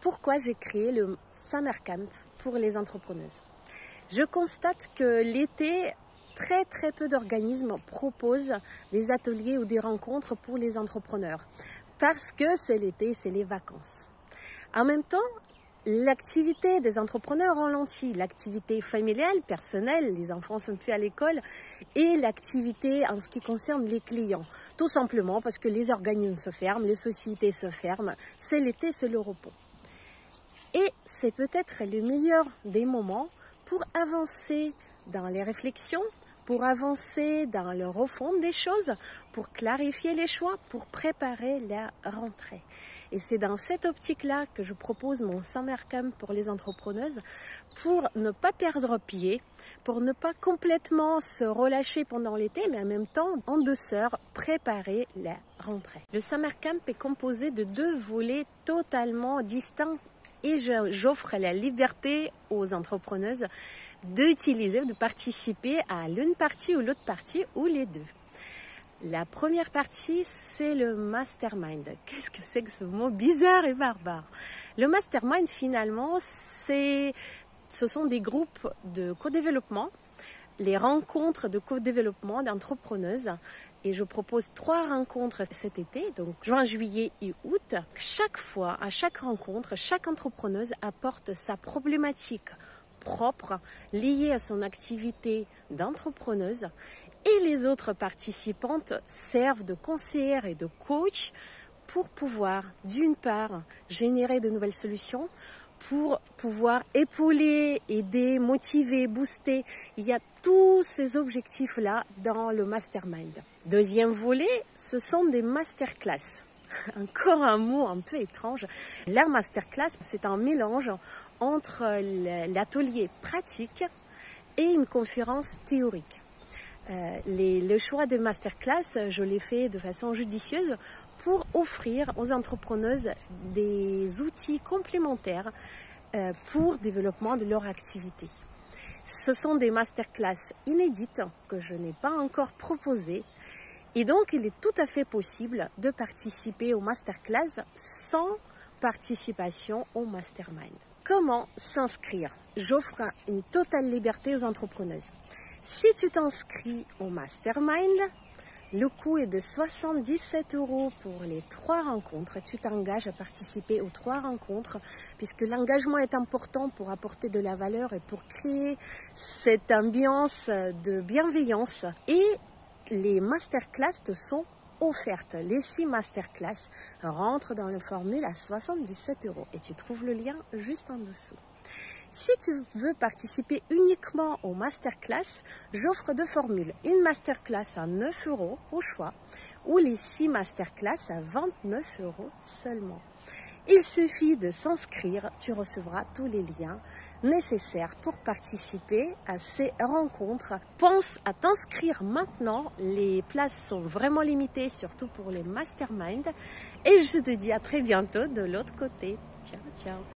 pourquoi j'ai créé le Summer Camp pour les entrepreneuses. Je constate que l'été, très peu d'organismes proposent des ateliers ou des rencontres pour les entrepreneurs. Parce que c'est l'été, c'est les vacances. En même temps, l'activité des entrepreneurs ralentit, l'activité familiale, personnelle, les enfants sont plus à l'école, et l'activité en ce qui concerne les clients. Tout simplement parce que les organismes se ferment, les sociétés se ferment, c'est l'été, c'est le repos. Et c'est peut-être le meilleur des moments pour avancer dans les réflexions, pour avancer dans le refond des choses, pour clarifier les choix, pour préparer la rentrée. Et c'est dans cette optique-là que je propose mon Summer Camp pour les entrepreneuses, pour ne pas perdre pied, pour ne pas complètement se relâcher pendant l'été, mais en même temps, en douceur, préparer la rentrée. Le Summer Camp est composé de 2 volets totalement distincts et j'offre la liberté aux entrepreneuses d'utiliser, de participer à l'une partie ou l'autre partie ou les deux. La première partie, c'est le mastermind. Qu'est-ce que c'est que ce mot bizarre et barbare? Le mastermind, finalement, ce sont des groupes de co-développement, les rencontres de co-développement d'entrepreneuses. Et je propose 3 rencontres cet été, donc juin, juillet et août. Chaque fois, à chaque rencontre, chaque entrepreneuse apporte sa problématique propre liée à son activité d'entrepreneuse. Et les autres participantes servent de conseillères et de coach pour pouvoir, d'une part, générer de nouvelles solutions, pour pouvoir épauler, aider, motiver, booster. Il y a tous ces objectifs-là dans le mastermind. Deuxième volet, ce sont des masterclass. Encore un mot un peu étrange. La masterclass, c'est un mélange entre l'atelier pratique et une conférence théorique. Le choix des masterclass, je l'ai fait de façon judicieuse pour offrir aux entrepreneuses des outils complémentaires pour le développement de leur activité. Ce sont des masterclass inédites que je n'ai pas encore proposées et donc il est tout à fait possible de participer aux masterclass sans participation au mastermind. Comment s'inscrire? J'offre une totale liberté aux entrepreneuses. Si tu t'inscris au mastermind, le coût est de 77 € pour les 3 rencontres. Tu t'engages à participer aux 3 rencontres puisque l'engagement est important pour apporter de la valeur et pour créer cette ambiance de bienveillance. Et les masterclass te sont offertes. Les 6 masterclass rentrent dans le formule à 77 € et tu trouves le lien juste en dessous. Si tu veux participer uniquement au masterclass, j'offre 2 formules. Une masterclass à 9 € au choix ou les 6 masterclass à 29 € seulement. Il suffit de s'inscrire, tu recevras tous les liens nécessaires pour participer à ces rencontres. Pense à t'inscrire maintenant, les places sont vraiment limitées, surtout pour les masterminds. Et je te dis à très bientôt de l'autre côté. Ciao, ciao.